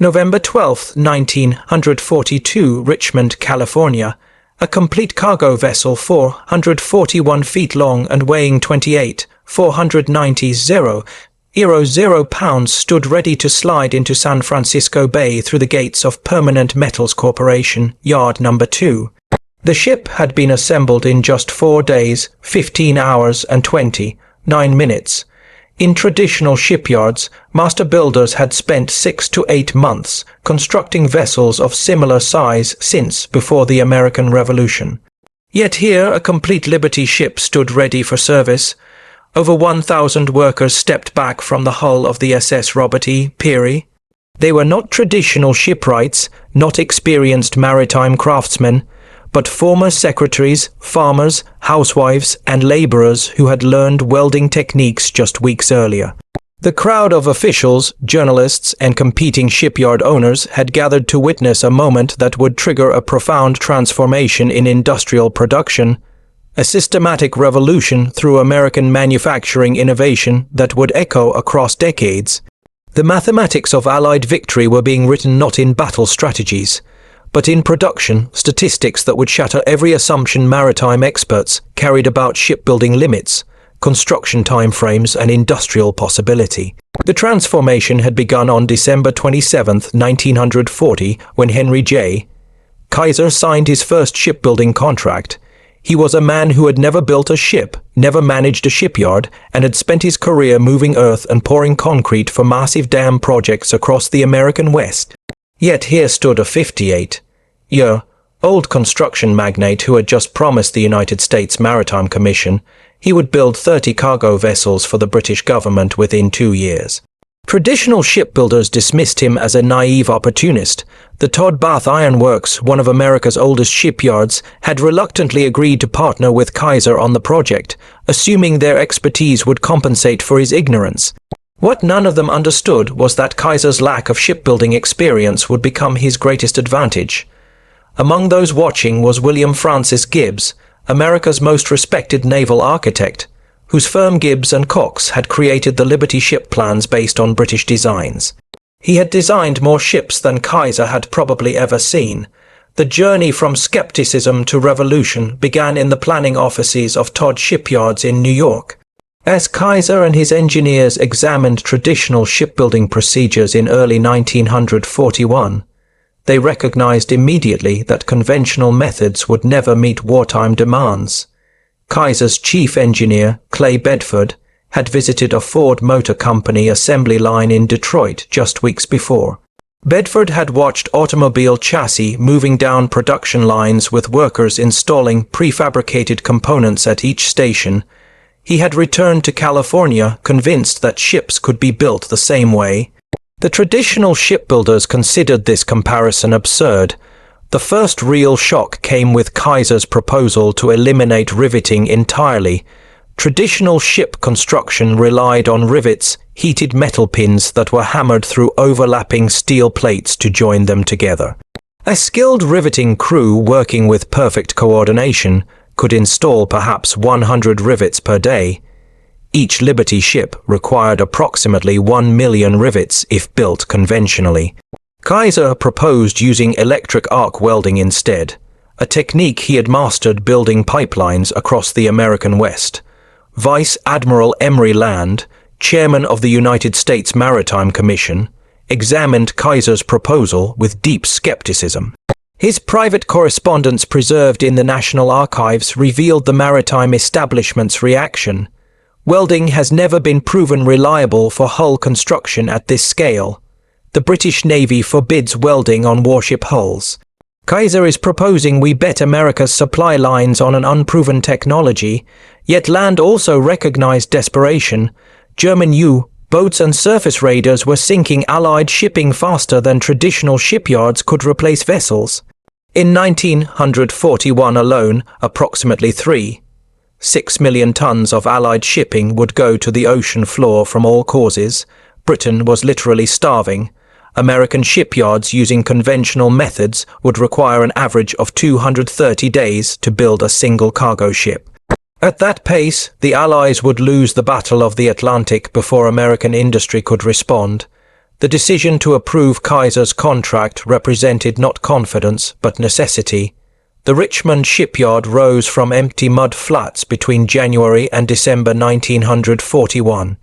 November 12, 1942, Richmond, California. A complete cargo vessel 441 feet long and weighing 28,490 pounds stood ready to slide into San Francisco Bay through the gates of Permanent Metals Corporation, Yard Number 2. The ship had been assembled in just 4 days, 15 hours and 29 minutes. In traditional shipyards, master builders had spent 6 to 8 months constructing vessels of similar size since before the American Revolution. Yet here a complete Liberty ship stood ready for service. Over 1,000 workers stepped back from the hull of the SS Robert E. Peary. They were not traditional shipwrights, not experienced maritime craftsmen, but former secretaries, farmers, housewives, and laborers who had learned welding techniques just weeks earlier. The crowd of officials, journalists, and competing shipyard owners had gathered to witness a moment that would trigger a profound transformation in industrial production, a systematic revolution through American manufacturing innovation that would echo across decades. The mathematics of Allied victory were being written not in battle strategies, but in production statistics that would shatter every assumption maritime experts carried about shipbuilding limits, construction timeframes, and industrial possibility. The transformation had begun on December 27, 1940, when Henry J. Kaiser signed his first shipbuilding contract. He was a man who had never built a ship, never managed a shipyard, and had spent his career moving earth and pouring concrete for massive dam projects across the American West. Yet here stood a 58-year-old construction magnate who had just promised the United States Maritime Commission he would build 30 cargo vessels for the British government within 2 years. Traditional shipbuilders dismissed him as a naive opportunist. The Todd Bath Iron Works, one of America's oldest shipyards, had reluctantly agreed to partner with Kaiser on the project, assuming their expertise would compensate for his ignorance. What none of them understood was that Kaiser's lack of shipbuilding experience would become his greatest advantage. Among those watching was William Francis Gibbs, America's most respected naval architect, whose firm Gibbs and Cox had created the Liberty ship plans based on British designs. He had designed more ships than Kaiser had probably ever seen. The journey from skepticism to revolution began in the planning offices of Todd Shipyards in New York. As Kaiser and his engineers examined traditional shipbuilding procedures in early 1941, they recognized immediately that conventional methods would never meet wartime demands. Kaiser's chief engineer, Clay Bedford, had visited a Ford Motor Company assembly line in Detroit just weeks before. Bedford had watched automobile chassis moving down production lines with workers installing prefabricated components at each station. He had returned to California convinced that ships could be built the same way. The traditional shipbuilders considered this comparison absurd. The first real shock came with Kaiser's proposal to eliminate riveting entirely. Traditional ship construction relied on rivets, heated metal pins that were hammered through overlapping steel plates to join them together. A skilled riveting crew working with perfect coordination could install perhaps 100 rivets per day. Each Liberty ship required approximately 1 million rivets if built conventionally. Kaiser proposed using electric arc welding instead, a technique he had mastered building pipelines across the American West. Vice Admiral Emory Land, chairman of the United States Maritime Commission, examined Kaiser's proposal with deep skepticism. His private correspondence preserved in the National Archives revealed the maritime establishment's reaction. Welding has never been proven reliable for hull construction at this scale. The British Navy forbids welding on warship hulls. Kaiser is proposing we bet America's supply lines on an unproven technology, yet Land also recognized desperation. German U-boats and surface raiders were sinking Allied shipping faster than traditional shipyards could replace vessels. In 1941 alone, approximately 3.6 million tons of Allied shipping would go to the ocean floor from all causes. Britain was literally starving. American shipyards using conventional methods would require an average of 230 days to build a single cargo ship. At that pace, the Allies would lose the Battle of the Atlantic before American industry could respond. The decision to approve Kaiser's contract represented not confidence, but necessity. The Richmond shipyard rose from empty mud flats between January and December 1941.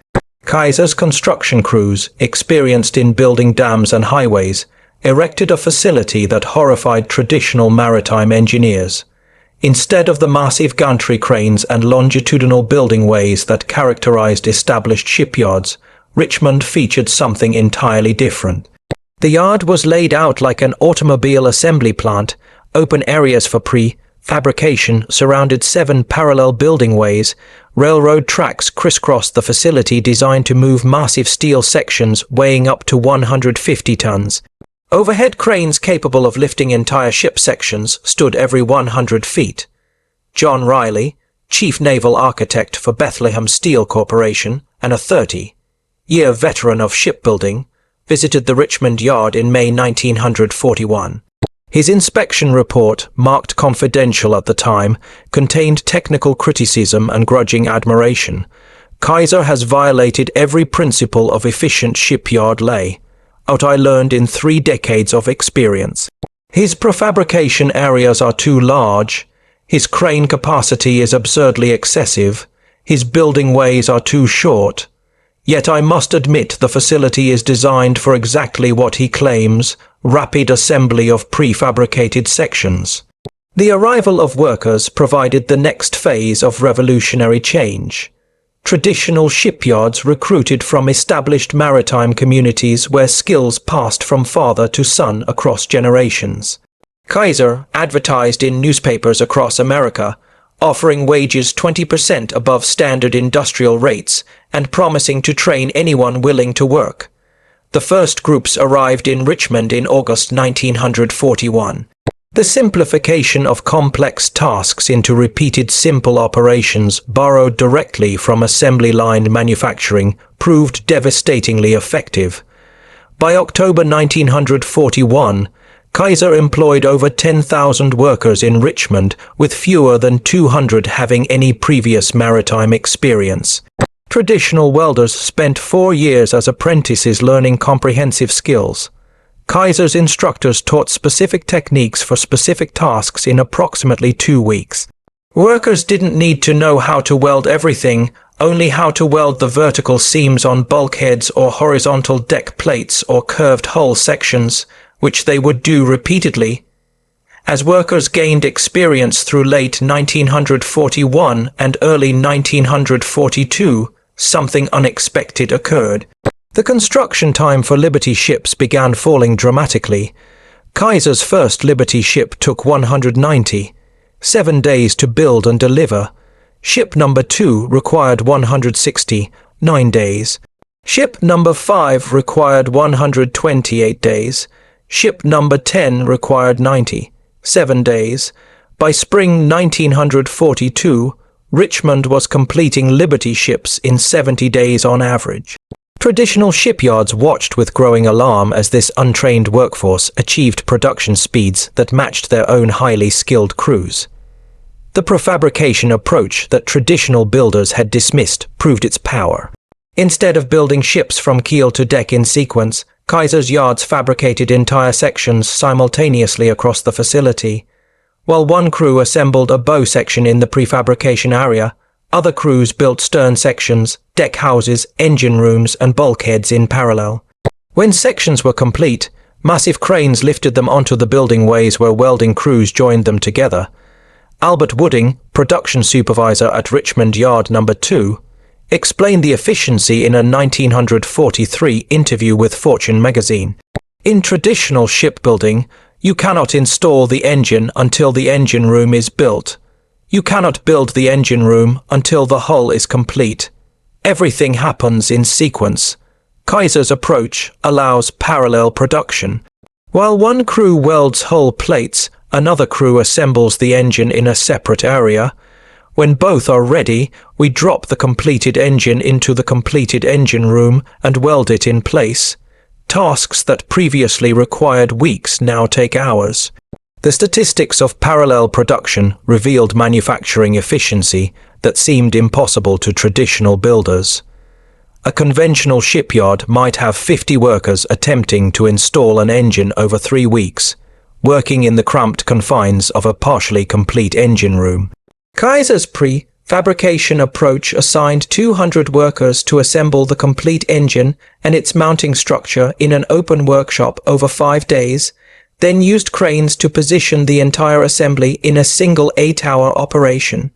Kaiser's construction crews, experienced in building dams and highways, erected a facility that horrified traditional maritime engineers. Instead of the massive gantry cranes and longitudinal building ways that characterized established shipyards, Richmond featured something entirely different. The yard was laid out like an automobile assembly plant. Open areas for pre-fabrication surrounded 7 parallel building ways. Railroad tracks crisscrossed the facility designed to move massive steel sections weighing up to 150 tons. Overhead cranes capable of lifting entire ship sections stood every 100 feet. John Riley, chief naval architect for Bethlehem Steel Corporation and a 30-year veteran of shipbuilding, visited the Richmond yard in May 1941. His inspection report, marked confidential at the time, contained technical criticism and grudging admiration. Kaiser has violated every principle of efficient shipyard lay, out I learned in 3 decades of experience. His prefabrication areas are too large, his crane capacity is absurdly excessive, his building ways are too short. Yet I must admit the facility is designed for exactly what he claims, rapid assembly of prefabricated sections. The arrival of workers provided the next phase of revolutionary change. Traditional shipyards recruited from established maritime communities where skills passed from father to son across generations. Kaiser advertised in newspapers across America, offering wages 20% above standard industrial rates and promising to train anyone willing to work. The first groups arrived in Richmond in August 1941. The simplification of complex tasks into repeated simple operations borrowed directly from assembly-line manufacturing proved devastatingly effective. By October 1941, Kaiser employed over 10,000 workers in Richmond, with fewer than 200 having any previous maritime experience. Traditional welders spent 4 years as apprentices learning comprehensive skills. Kaiser's instructors taught specific techniques for specific tasks in approximately 2 weeks. Workers didn't need to know how to weld everything, only how to weld the vertical seams on bulkheads or horizontal deck plates or curved hull sections, which they would do repeatedly. As workers gained experience through late 1941 and early 1942, something unexpected occurred. The construction time for Liberty ships began falling dramatically. Kaiser's first Liberty ship took 197 days to build and deliver. Ship number 2 required 169 days. Ship number 5 required 128 days. Ship number 10 required 97 days. By spring 1942, Richmond was completing Liberty ships in 70 days on average. Traditional shipyards watched with growing alarm as this untrained workforce achieved production speeds that matched their own highly skilled crews. The prefabrication approach that traditional builders had dismissed proved its power. Instead of building ships from keel to deck in sequence, Kaiser's yards fabricated entire sections simultaneously across the facility. While one crew assembled a bow section in the prefabrication area, other crews built stern sections, deck houses, engine rooms, and bulkheads in parallel. When sections were complete, massive cranes lifted them onto the building ways where welding crews joined them together. Albert Wooding, production supervisor at Richmond Yard No. 2, explained the efficiency in a 1943 interview with Fortune magazine. In traditional shipbuilding, you cannot install the engine until the engine room is built. You cannot build the engine room until the hull is complete. Everything happens in sequence. Kaiser's approach allows parallel production. While one crew welds hull plates, another crew assembles the engine in a separate area. When both are ready, we drop the completed engine into the completed engine room and weld it in place. Tasks that previously required weeks now take hours. The statistics of parallel production revealed manufacturing efficiency that seemed impossible to traditional builders. A conventional shipyard might have 50 workers attempting to install an engine over 3 weeks, working in the cramped confines of a partially complete engine room. Kaiser's pre-fabrication approach assigned 200 workers to assemble the complete engine and its mounting structure in an open workshop over 5 days, then used cranes to position the entire assembly in a single 8-hour operation.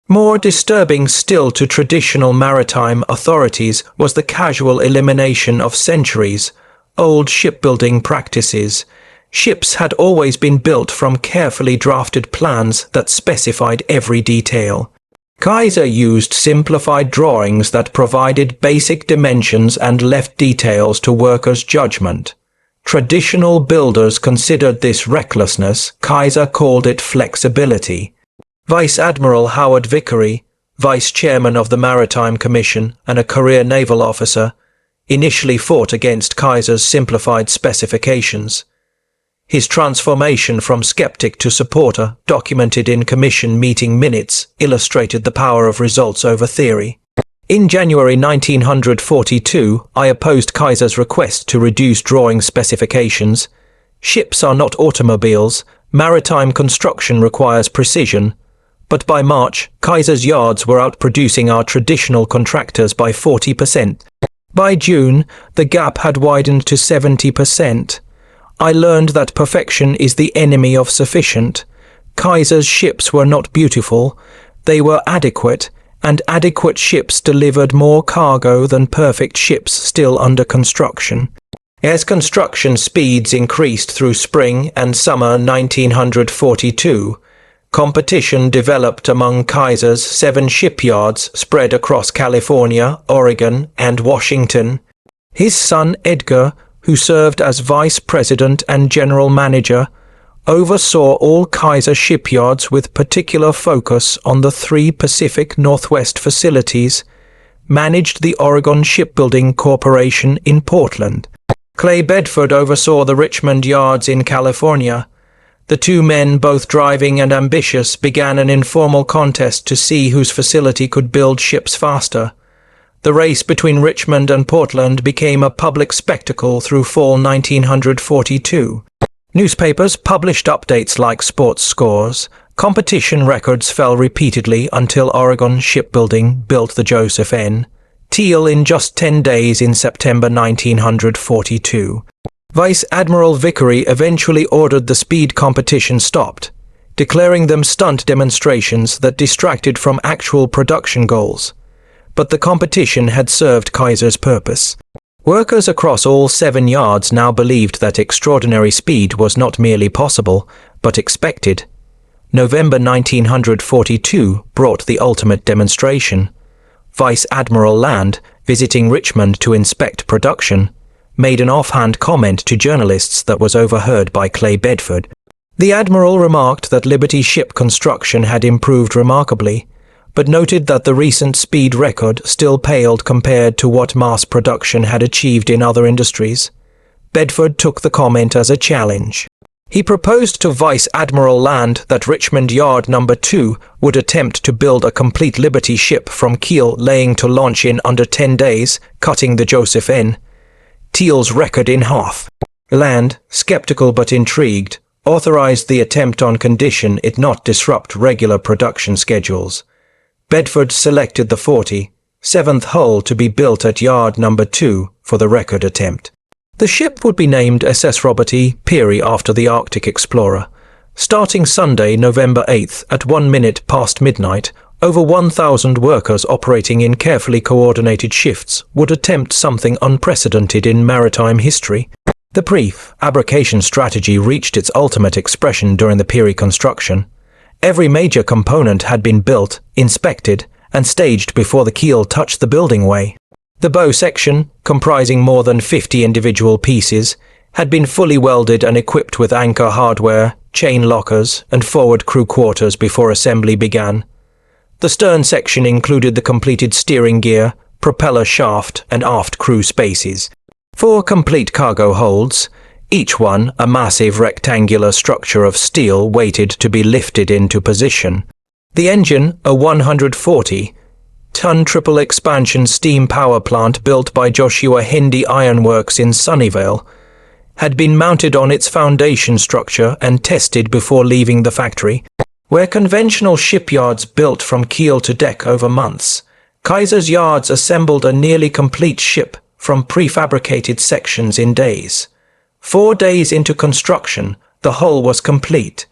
More disturbing still to traditional maritime authorities was the casual elimination of centuries-old shipbuilding practices. Ships had always been built from carefully drafted plans that specified every detail. Kaiser used simplified drawings that provided basic dimensions and left details to workers' judgment. Traditional builders considered this recklessness. Kaiser called it flexibility. Vice Admiral Howard Vickery, Vice Chairman of the Maritime Commission and a career naval officer, initially fought against Kaiser's simplified specifications. His transformation from skeptic to supporter, documented in commission meeting minutes, illustrated the power of results over theory. In January 1942, I opposed Kaiser's request to reduce drawing specifications. Ships are not automobiles. Maritime construction requires precision. But by March, Kaiser's yards were outproducing our traditional contractors by 40%. By June, the gap had widened to 70%. I learned that perfection is the enemy of sufficient. Kaiser's ships were not beautiful, they were adequate, and adequate ships delivered more cargo than perfect ships still under construction. As construction speeds increased through spring and summer 1942, competition developed among Kaiser's 7 shipyards spread across California, Oregon, and Washington. His son Edgar, who served as vice president and general manager, oversaw all Kaiser shipyards with particular focus on the 3 Pacific Northwest facilities, managed the Oregon Shipbuilding Corporation in Portland. Clay Bedford oversaw the Richmond yards in California. The 2 men, both driving and ambitious, began an informal contest to see whose facility could build ships faster. The race between Richmond and Portland became a public spectacle through fall 1942. Newspapers published updates like sports scores. Competition records fell repeatedly until Oregon Shipbuilding built the Joseph N. Teal in just 10 days in September 1942. Vice Admiral Vickery eventually ordered the speed competition stopped, declaring them stunt demonstrations that distracted from actual production goals. But the competition had served Kaiser's purpose. Workers across all 7 yards now believed that extraordinary speed was not merely possible, but expected. November 1942 brought the ultimate demonstration. Vice Admiral Land, visiting Richmond to inspect production, made an offhand comment to journalists that was overheard by Clay Bedford. The Admiral remarked that Liberty ship construction had improved remarkably, but noted that the recent speed record still paled compared to what mass production had achieved in other industries. Bedford took the comment as a challenge. He proposed to Vice Admiral Land that Richmond Yard No. 2 would attempt to build a complete Liberty ship from keel laying to launch in under 10 days, cutting the Joseph N. Teal's record in half. Land, skeptical but intrigued, authorized the attempt on condition it not disrupt regular production schedules. Bedford selected the 47th hull to be built at Yard No. 2 for the record attempt. The ship would be named SS Robert E. Peary after the Arctic explorer. Starting Sunday, November 8th at 1 minute past midnight, over 1,000 workers operating in carefully coordinated shifts would attempt something unprecedented in maritime history. The pre-fabrication strategy reached its ultimate expression during the Peary construction. Every major component had been built, inspected, and staged before the keel touched the building way. The bow section, comprising more than 50 individual pieces, had been fully welded and equipped with anchor hardware, chain lockers, and forward crew quarters before assembly began. The stern section included the completed steering gear, propeller shaft, and aft crew spaces. 4 complete cargo holds, each one a massive rectangular structure of steel waited to be lifted into position. The engine, a 140 ton triple expansion steam power plant built by Joshua Hindi Ironworks in Sunnyvale had been mounted on its foundation structure and tested before leaving the factory. Where conventional shipyards built from keel to deck over months, Kaiser's yards assembled a nearly complete ship from prefabricated sections in days. 4 days into construction, the hull was complete.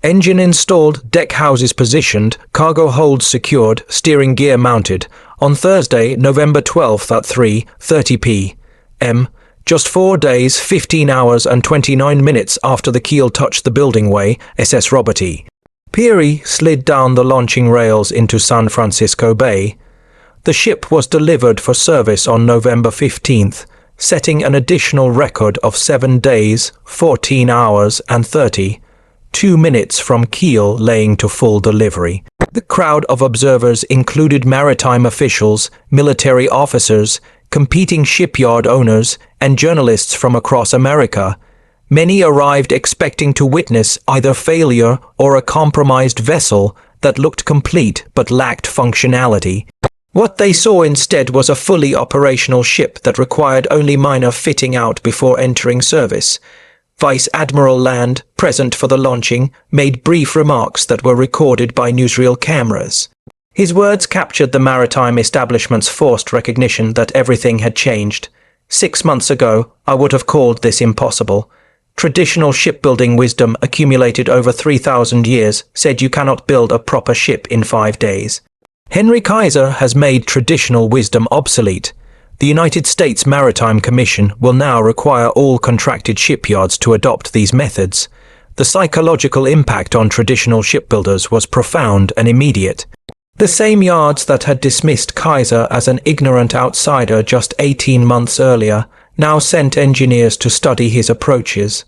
Engine installed, deck houses positioned, cargo holds secured, steering gear mounted. On Thursday, November 12th at 3:30 p.m., just 4 days, 15 hours and 29 minutes after the keel touched the building way, SS Robert E. Peary slid down the launching rails into San Francisco Bay. The ship was delivered for service on November 15th, setting an additional record of 7 days, 14 hours and 32 minutes from keel laying to full delivery. The crowd of observers included maritime officials, military officers, competing shipyard owners, and journalists from across America. Many arrived expecting to witness either failure or a compromised vessel that looked complete but lacked functionality. What they saw instead was a fully operational ship that required only minor fitting out before entering service. Vice Admiral Land, present for the launching, made brief remarks that were recorded by newsreel cameras. His words captured the maritime establishment's forced recognition that everything had changed. 6 months ago, I would have called this impossible. Traditional shipbuilding wisdom accumulated over 3,000 years said you cannot build a proper ship in 5 days. Henry Kaiser has made traditional wisdom obsolete. The United States Maritime Commission will now require all contracted shipyards to adopt these methods. The psychological impact on traditional shipbuilders was profound and immediate. The same yards that had dismissed Kaiser as an ignorant outsider just 18 months earlier now sent engineers to study his approaches.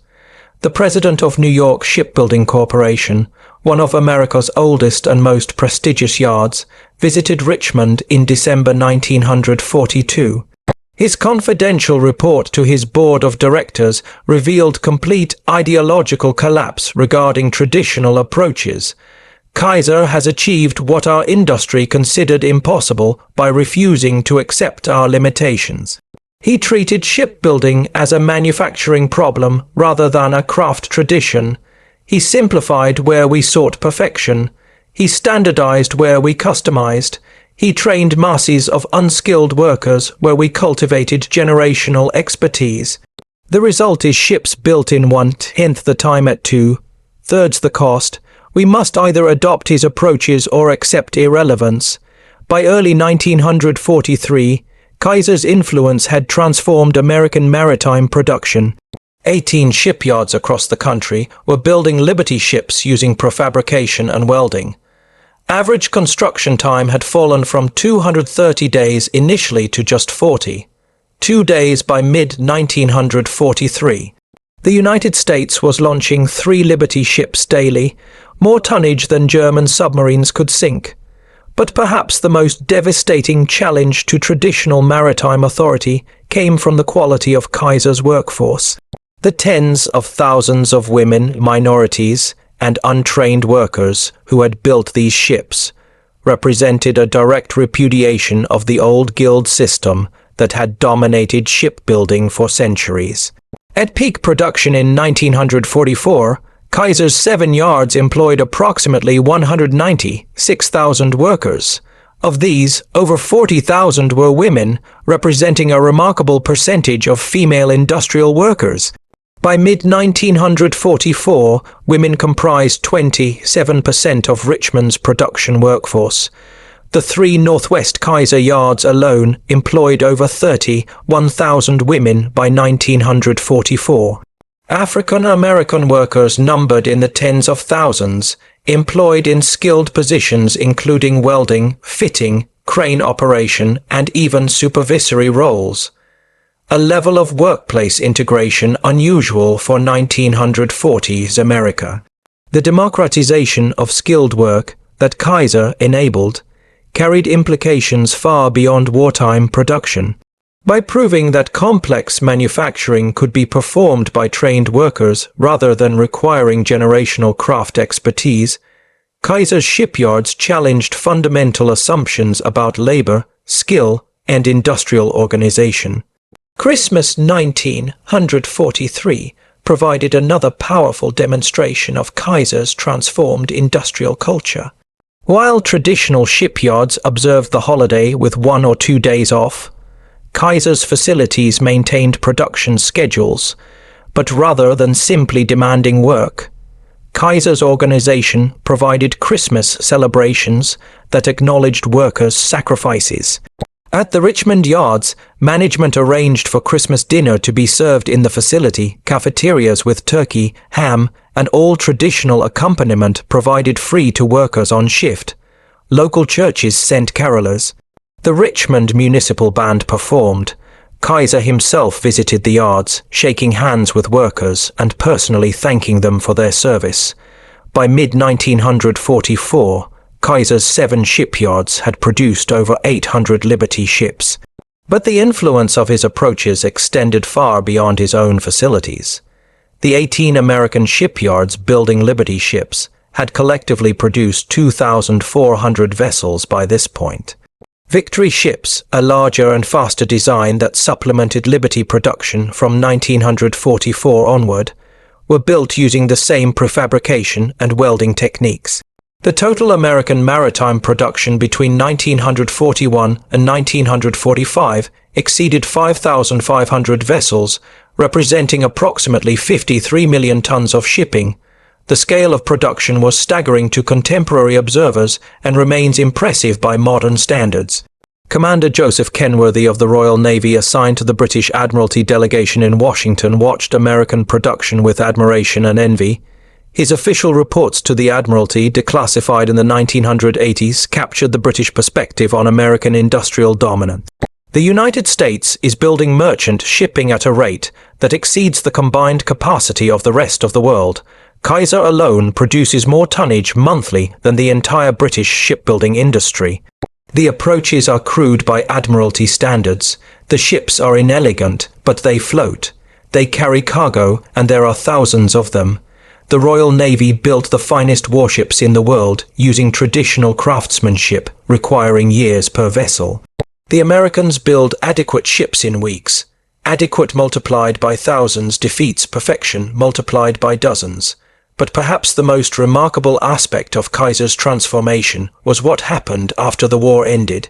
The president of New York Shipbuilding Corporation, one of America's oldest and most prestigious yards, visited Richmond in December 1942. His confidential report to his board of directors revealed complete ideological collapse regarding traditional approaches. Kaiser has achieved what our industry considered impossible by refusing to accept our limitations. He treated shipbuilding as a manufacturing problem rather than a craft tradition. He simplified where we sought perfection. He standardized where we customized. He trained masses of unskilled workers where we cultivated generational expertise. The result is ships built in 1/10 the time at 2/3 the cost. We must either adopt his approaches or accept irrelevance. By early 1943, Kaiser's influence had transformed American maritime production. 18 shipyards across the country were building Liberty ships using prefabrication and welding. Average construction time had fallen from 230 days initially to just 42 days by mid-1943. The United States was launching 3 Liberty ships daily, more tonnage than German submarines could sink. But perhaps the most devastating challenge to traditional maritime authority came from the quality of Kaiser's workforce. The tens of thousands of women, minorities, and untrained workers who had built these ships represented a direct repudiation of the old guild system that had dominated shipbuilding for centuries. At peak production in 1944, Kaiser's 7 yards employed approximately 196,000 workers. Of these, over 40,000 were women, representing a remarkable percentage of female industrial workers. By mid-1944, women comprised 27% of Richmond's production workforce. The 3 Northwest Kaiser yards alone employed over 31,000 women by 1944. African American workers numbered in the tens of thousands, employed in skilled positions including welding, fitting, crane operation, and even supervisory roles. A level of workplace integration unusual for 1940s America. The democratization of skilled work that Kaiser enabled carried implications far beyond wartime production. By proving that complex manufacturing could be performed by trained workers rather than requiring generational craft expertise, Kaiser's shipyards challenged fundamental assumptions about labor, skill, and industrial organization. Christmas 1943 provided another powerful demonstration of Kaiser's transformed industrial culture. While traditional shipyards observed the holiday with 1 or 2 days off, Kaiser's facilities maintained production schedules, but rather than simply demanding work, Kaiser's organization provided Christmas celebrations that acknowledged workers' sacrifices. At the Richmond yards, management arranged for Christmas dinner to be served in the facility cafeterias with turkey, ham, and all traditional accompaniment provided free to workers on shift. Local churches sent carolers. The Richmond Municipal Band performed. Kaiser himself visited the yards, shaking hands with workers and personally thanking them for their service. By mid-1944, Kaiser's 7 shipyards had produced over 800 Liberty ships. But the influence of his approaches extended far beyond his own facilities. The 18 American shipyards building Liberty ships had collectively produced 2,400 vessels by this point. Victory ships, a larger and faster design that supplemented Liberty production from 1944 onward, were built using the same prefabrication and welding techniques. The total American maritime production between 1941 and 1945 exceeded 5,500 vessels, representing approximately 53 million tons of shipping. The scale of production was staggering to contemporary observers and remains impressive by modern standards. Commander Joseph Kenworthy of the Royal Navy, assigned to the British Admiralty delegation in Washington, watched American production with admiration and envy. His official reports to the Admiralty, declassified in the 1980s, captured the British perspective on American industrial dominance. The United States is building merchant shipping at a rate that exceeds the combined capacity of the rest of the world. Kaiser alone produces more tonnage monthly than the entire British shipbuilding industry. The approaches are crude by Admiralty standards. The ships are inelegant, but they float. They carry cargo, and there are thousands of them. The Royal Navy built the finest warships in the world using traditional craftsmanship, requiring years per vessel. The Americans build adequate ships in weeks. Adequate multiplied by thousands defeats perfection multiplied by dozens. But perhaps the most remarkable aspect of Kaiser's transformation was what happened after the war ended.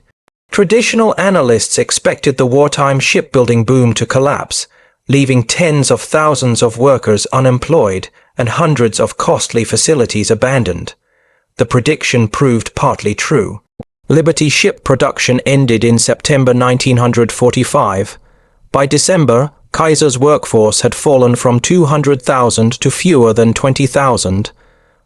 Traditional analysts expected the wartime shipbuilding boom to collapse, leaving tens of thousands of workers unemployed and hundreds of costly facilities abandoned. The prediction proved partly true. Liberty ship production ended in September 1945. By December, Kaiser's workforce had fallen from 200,000 to fewer than 20,000.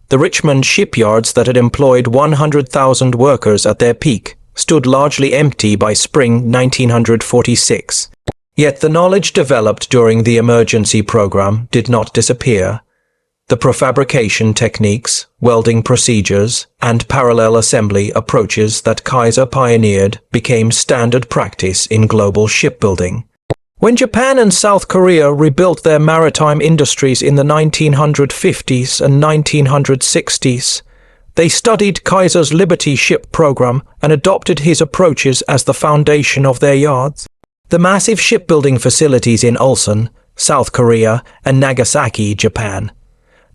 The Richmond shipyards that had employed 100,000 workers at their peak stood largely empty by spring 1946. Yet the knowledge developed during the emergency program did not disappear. The prefabrication techniques, welding procedures, and parallel assembly approaches that Kaiser pioneered became standard practice in global shipbuilding. When Japan and South Korea rebuilt their maritime industries in the 1950s and 1960s, they studied Kaiser's Liberty ship program and adopted his approaches as the foundation of their yards. The massive shipbuilding facilities in Ulsan, South Korea, and Nagasaki, Japan,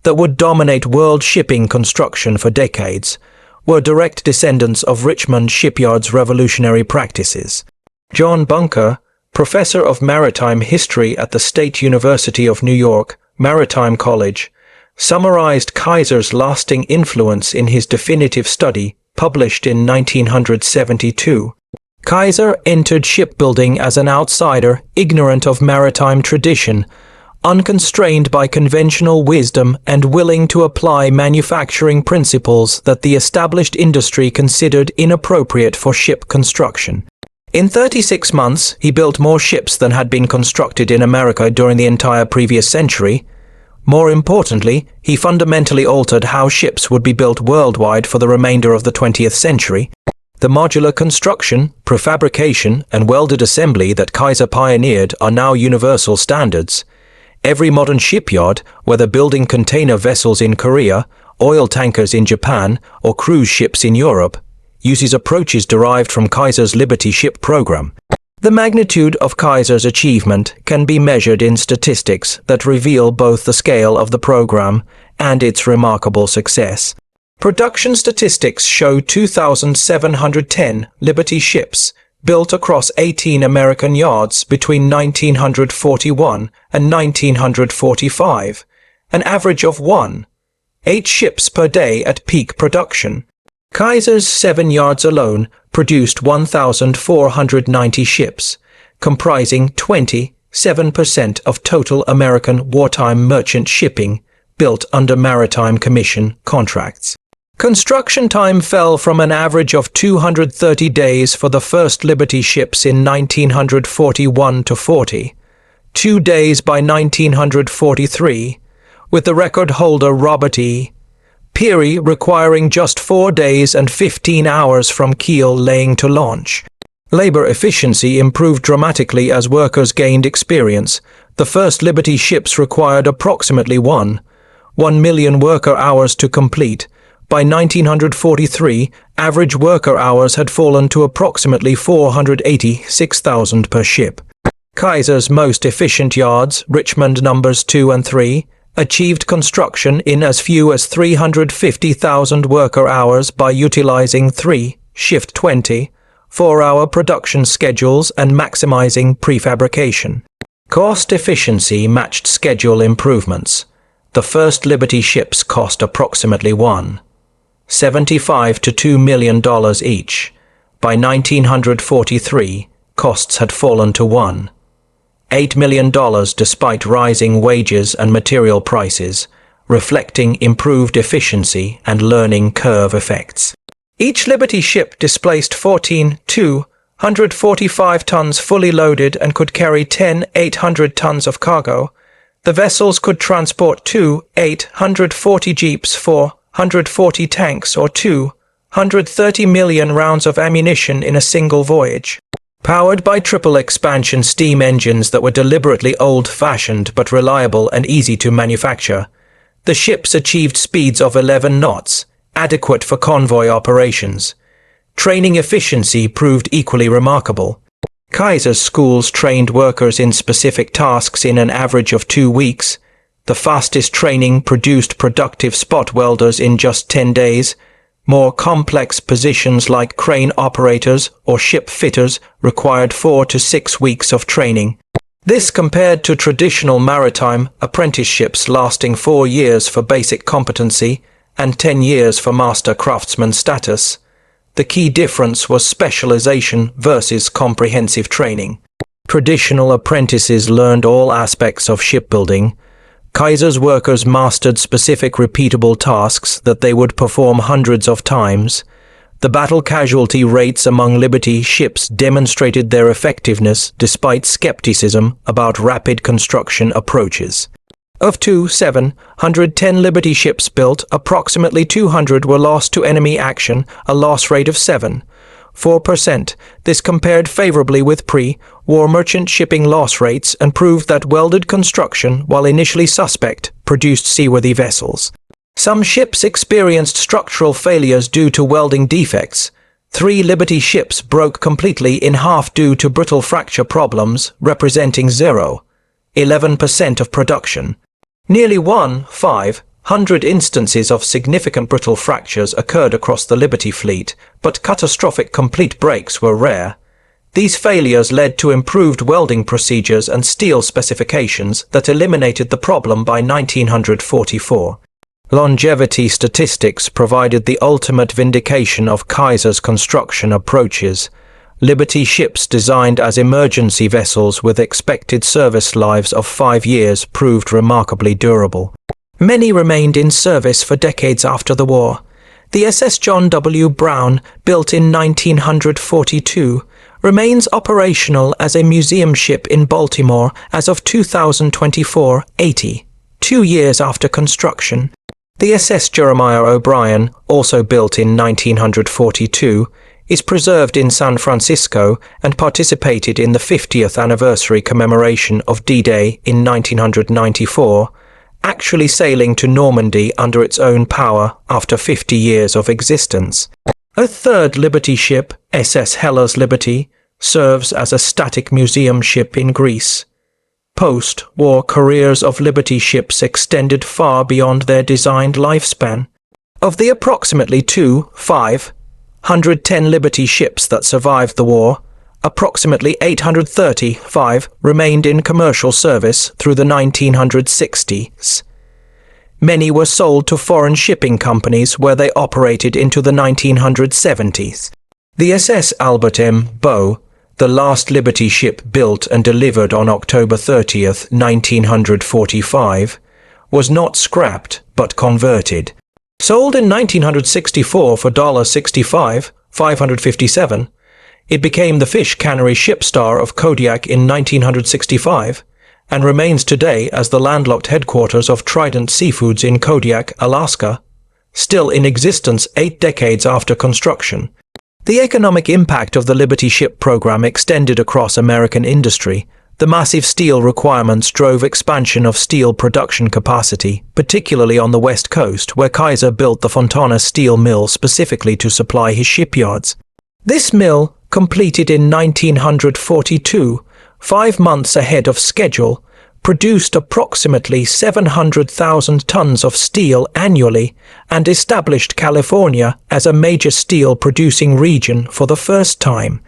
that would dominate world shipping construction for decades, were direct descendants of Richmond Shipyard's revolutionary practices. John Bunker, professor of maritime history at the State University of New York, Maritime College, summarized Kaiser's lasting influence in his definitive study, published in 1972. Kaiser entered shipbuilding as an outsider, ignorant of maritime tradition, unconstrained by conventional wisdom and willing to apply manufacturing principles that the established industry considered inappropriate for ship construction. In 36 months, he built more ships than had been constructed in America during the entire previous century. More importantly, he fundamentally altered how ships would be built worldwide for the remainder of the 20th century. The modular construction, prefabrication, and welded assembly that Kaiser pioneered are now universal standards. Every modern shipyard, whether building container vessels in Korea oil tankers in Japan, or cruise ships in Europe, uses approaches derived from Kaiser's Liberty ship program. The magnitude of Kaiser's achievement can be measured in statistics that reveal both the scale of the program and its remarkable success. Production statistics show 2,710 Liberty ships built across 18 American yards between 1941 and 1945, an average of 8 ships per day at peak production. Kaiser's 7 yards alone produced 1,490 ships, comprising 27% of total American wartime merchant shipping built under Maritime Commission contracts. Construction time fell from an average of 230 days for the first Liberty ships in 1941 to 2 days by 1943, with the record holder Robert E. Peary requiring just 4 days and 15 hours from keel laying to launch. Labor efficiency improved dramatically as workers gained experience. The first Liberty ships required approximately 1 million worker hours to complete. By 1943, average worker hours had fallen to approximately 486,000 per ship. Kaiser's most efficient yards, Richmond numbers 2 and 3, achieved construction in as few as 350,000 worker hours by utilizing 3 shift 24-hour production schedules and maximizing prefabrication. Cost efficiency matched schedule improvements. The first Liberty ships cost approximately $1.75 to $2 million each. By 1943, costs had fallen to $8 million despite rising wages and material prices, reflecting improved efficiency and learning curve effects. Each Liberty ship displaced 1,245 tons fully loaded and could carry 800 tons of cargo. The vessels could transport 840 jeeps, 440 tanks, or 230 million rounds of ammunition in a single voyage. Powered by triple expansion steam engines that were deliberately old-fashioned but reliable and easy to manufacture, the ships achieved speeds of 11 knots, adequate for convoy operations. Training efficiency proved equally remarkable. Kaiser's schools trained workers in specific tasks in an average of 2 weeks. The fastest training produced productive spot welders in just 10 days. More complex positions like crane operators or ship fitters required 4 to 6 weeks of training. This compared to traditional maritime apprenticeships lasting 4 years for basic competency and 10 years for master craftsman status. The key difference was specialization versus comprehensive training. Traditional apprentices learned all aspects of shipbuilding. Kaiser's workers mastered specific repeatable tasks that they would perform hundreds of times. The battle casualty rates among Liberty ships demonstrated their effectiveness despite skepticism about rapid construction approaches. Of 2,710 Liberty ships built, approximately 200 were lost to enemy action, a loss rate of 7.4%. This compared favorably with pre-war merchant shipping loss rates and proved that welded construction, while initially suspect, produced seaworthy vessels. Some ships experienced structural failures due to welding defects. 3 Liberty ships broke completely in half due to brittle fracture problems, representing 0.11% of production. Nearly 1,500 instances of significant brittle fractures occurred across the Liberty fleet, but catastrophic complete breaks were rare. These failures led to improved welding procedures and steel specifications that eliminated the problem by 1944. Longevity statistics provided the ultimate vindication of Kaiser's construction approaches. Liberty ships designed as emergency vessels with expected service lives of 5 years proved remarkably durable. Many remained in service for decades after the war. The SS John W. Brown, built in 1942, remains operational as a museum ship in Baltimore as of 2024, 82 years after construction. The SS Jeremiah O'Brien, also built in 1942, is preserved in San Francisco and participated in the 50th anniversary commemoration of D-Day in 1994 actually sailing to Normandy under its own power after 50 years of existence. A third Liberty ship, SS Hellas Liberty, serves as a static museum ship in Greece. Post-war careers of Liberty ships extended far beyond their designed lifespan. Of the approximately 510 Liberty ships that survived the war, approximately 835 remained in commercial service through the 1960s. Many were sold to foreign shipping companies where they operated into the 1970s. The SS Albert M. Bow, the last Liberty ship built and delivered on October 30th, 1945, was not scrapped but converted. Sold in 1964 for $65,557, it became the fish cannery ship star of Kodiak in 1965 and remains today as the landlocked headquarters of Trident Seafoods in Kodiak, Alaska, still in existence 8 decades after construction. The economic impact of the Liberty ship program extended across American industry. The massive steel requirements drove expansion of steel production capacity, particularly on the West Coast, where Kaiser built the Fontana steel mill specifically to supply his shipyards. This mill, completed in 1942, 5 months ahead of schedule, produced approximately 700,000 tons of steel annually and established California as a major steel-producing region for the first time.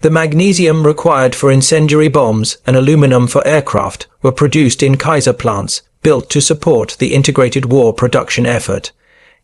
The magnesium required for incendiary bombs and aluminum for aircraft were produced in Kaiser plants built to support the integrated war production effort.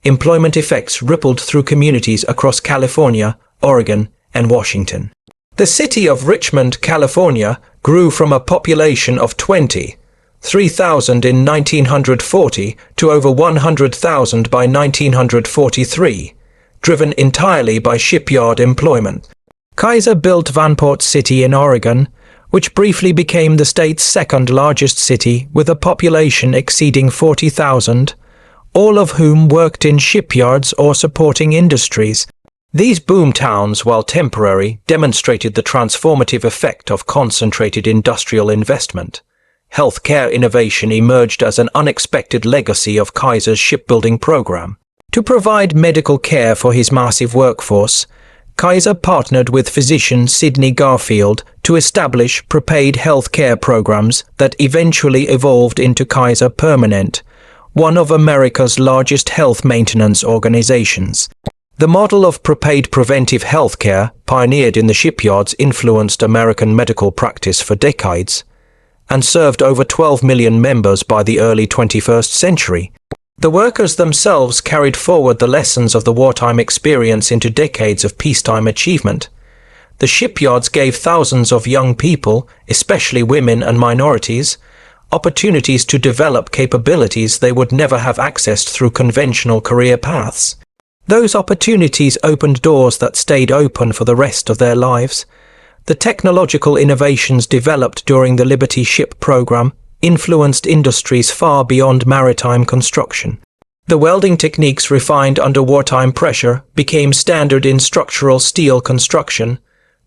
Employment effects rippled through communities across California, Oregon, and Washington. The city of Richmond, California, grew from a population of 23,000 in 1940 to over 100,000 by 1943, driven entirely by shipyard employment. Kaiser built Vanport City in Oregon, which briefly became the state's second largest city with a population exceeding 40,000, all of whom worked in shipyards or supporting industries. These boom towns, while temporary, demonstrated the transformative effect of concentrated industrial investment. Healthcare innovation emerged as an unexpected legacy of Kaiser's shipbuilding program. To provide medical care for his massive workforce, Kaiser partnered with physician Sidney Garfield to establish prepaid health care programs that eventually evolved into Kaiser Permanent, one of America's largest health maintenance organizations. The model of prepaid preventive health care, pioneered in the shipyards, influenced American medical practice for decades and served over 12 million members by the early 21st century. The workers themselves carried forward the lessons of the wartime experience into decades of peacetime achievement. The shipyards gave thousands of young people, especially women and minorities, opportunities to develop capabilities they would never have accessed through conventional career paths. Those opportunities opened doors that stayed open for the rest of their lives. The technological innovations developed during the Liberty ship program influenced industries far beyond maritime construction. The welding techniques refined under wartime pressure became standard in structural steel construction,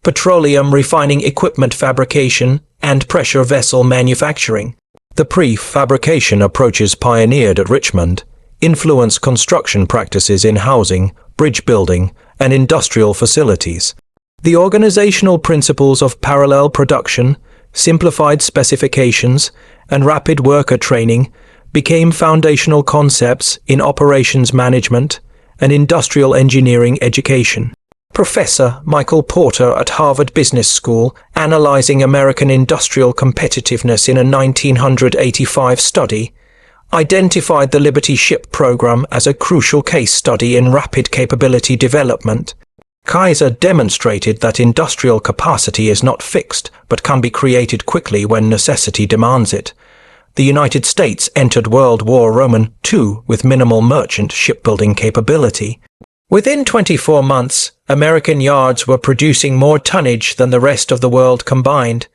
petroleum refining equipment fabrication, and pressure vessel manufacturing. The prefabrication approaches pioneered at Richmond influence construction practices in housing, bridge building, and industrial facilities. The organizational principles of parallel production, simplified specifications, and rapid worker training became foundational concepts in operations management and industrial engineering education. Professor Michael Porter at Harvard Business School, analyzing American industrial competitiveness in a 1985 study, identified the Liberty ship program as a crucial case study in rapid capability development. Kaiser demonstrated that industrial capacity is not fixed but can be created quickly when necessity demands it. The United States entered World War II with minimal merchant shipbuilding capability. Within 24 months, American yards were producing more tonnage than the rest of the world combined.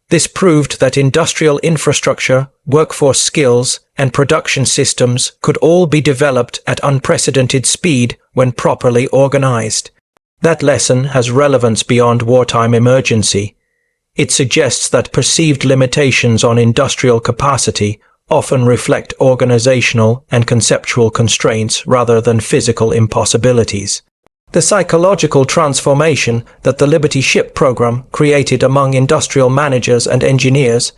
This proved that industrial infrastructure, workforce skills, and production systems could all be developed at unprecedented speed when properly organized. That lesson has relevance beyond wartime emergency. It suggests that perceived limitations on industrial capacity often reflect organizational and conceptual constraints rather than physical impossibilities. The psychological transformation that the Liberty Ship program created among industrial managers and engineers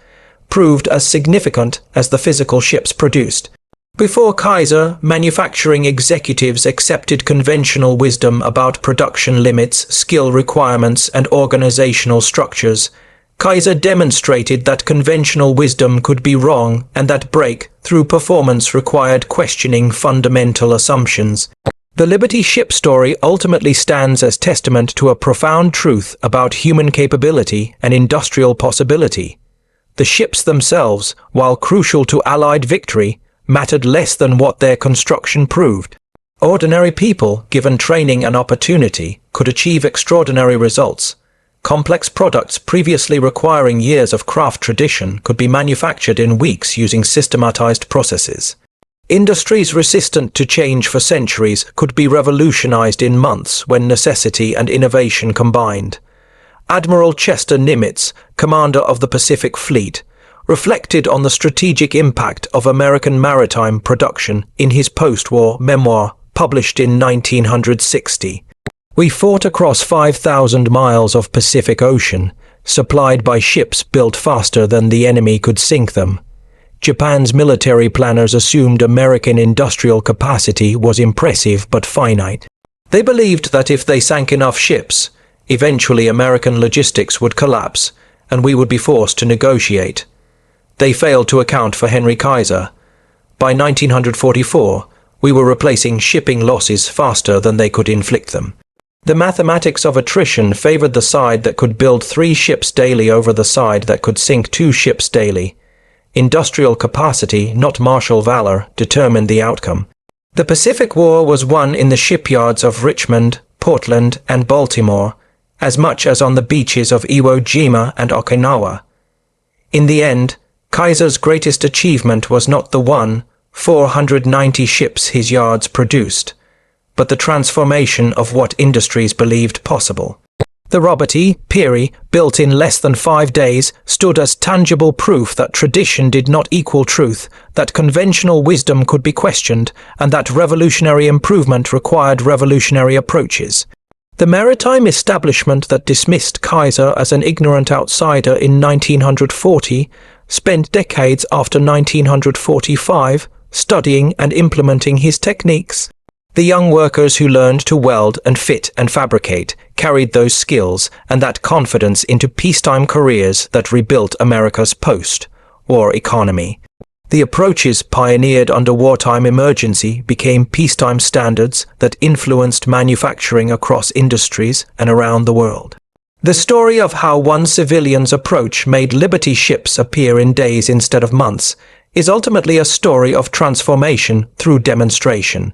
proved as significant as the physical ships produced. Before Kaiser, manufacturing executives accepted conventional wisdom about production limits, skill requirements, and organizational structures. Kaiser demonstrated that conventional wisdom could be wrong and that breakthrough performance required questioning fundamental assumptions. The Liberty Ship story ultimately stands as testament to a profound truth about human capability and industrial possibility. The ships themselves, while crucial to Allied victory, mattered less than what their construction proved. Ordinary people, given training and opportunity, could achieve extraordinary results. Complex products previously requiring years of craft tradition could be manufactured in weeks using systematized processes. Industries resistant to change for centuries could be revolutionized in months when necessity and innovation combined. Admiral Chester Nimitz, commander of the Pacific Fleet, reflected on the strategic impact of American maritime production in his post-war memoir published in 1960. "We fought across 5,000 miles of Pacific Ocean, supplied by ships built faster than the enemy could sink them. Japan's military planners assumed American industrial capacity was impressive but finite. They believed that if they sank enough ships, eventually American logistics would collapse and we would be forced to negotiate. They failed to account for Henry Kaiser. By 1944, we were replacing shipping losses faster than they could inflict them. The mathematics of attrition favored the side that could build 3 ships daily over the side that could sink 2 ships daily. Industrial capacity, not martial valor, determined the outcome. The Pacific War was won in the shipyards of Richmond, Portland, and Baltimore, as much as on the beaches of Iwo Jima and Okinawa. In the end, Kaiser's greatest achievement was not the 490 ships his yards produced, but the transformation of what industries believed possible. The Robert E. Peary, built in less than 5 days, stood as tangible proof that tradition did not equal truth, that conventional wisdom could be questioned, and that revolutionary improvement required revolutionary approaches. The maritime establishment that dismissed Kaiser as an ignorant outsider in 1940 spent decades after 1945 studying and implementing his techniques. The young workers who learned to weld and fit and fabricate carried those skills and that confidence into peacetime careers that rebuilt America's post-war economy. The approaches pioneered under wartime emergency became peacetime standards that influenced manufacturing across industries and around the world. The story of how one civilian's approach made Liberty ships appear in days instead of months is ultimately a story of transformation through demonstration.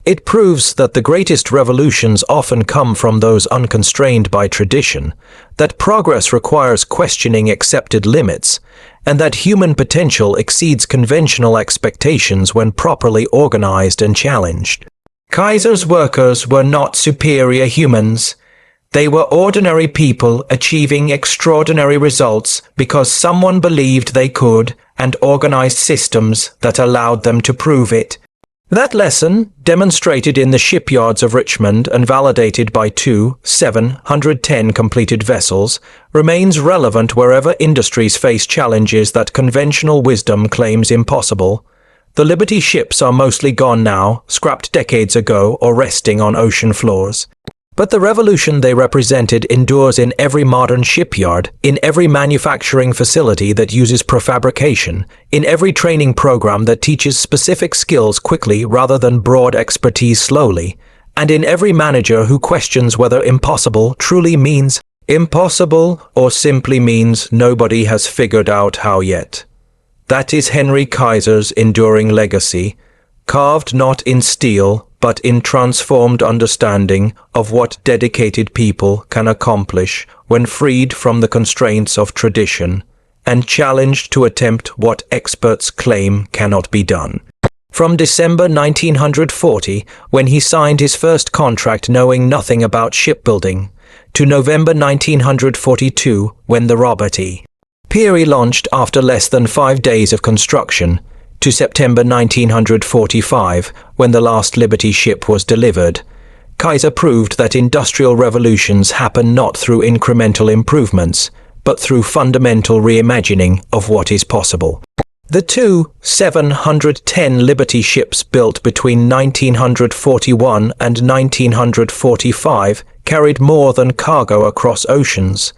It proves that the greatest revolutions often come from those unconstrained by tradition, that progress requires questioning accepted limits, and that human potential exceeds conventional expectations when properly organized and challenged. Kaiser's workers were not superior humans. They were ordinary people achieving extraordinary results because someone believed they could and organized systems that allowed them to prove it. That lesson, demonstrated in the shipyards of Richmond and validated by 710 completed vessels, remains relevant wherever industries face challenges that conventional wisdom claims impossible. The Liberty ships are mostly gone now, scrapped decades ago, or resting on ocean floors. But the revolution they represented endures in every modern shipyard, in every manufacturing facility that uses prefabrication, in every training program that teaches specific skills quickly rather than broad expertise slowly, and in every manager who questions whether impossible truly means impossible or simply means nobody has figured out how yet. That is Henry Kaiser's enduring legacy, carved not in steel, but in transformed understanding of what dedicated people can accomplish when freed from the constraints of tradition and challenged to attempt what experts claim cannot be done. From December 1940, when he signed his first contract knowing nothing about shipbuilding, to November 1942, when the Robert E. Peary launched after less than 5 days of construction, to September 1945, when the last Liberty ship was delivered, Kaiser proved that industrial revolutions happen not through incremental improvements, but through fundamental reimagining of what is possible. The two 710 Liberty ships built between 1941 and 1945 carried more than cargo across oceans.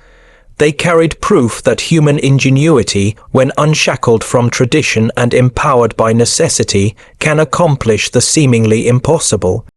They carried proof that human ingenuity, when unshackled from tradition and empowered by necessity, can accomplish the seemingly impossible.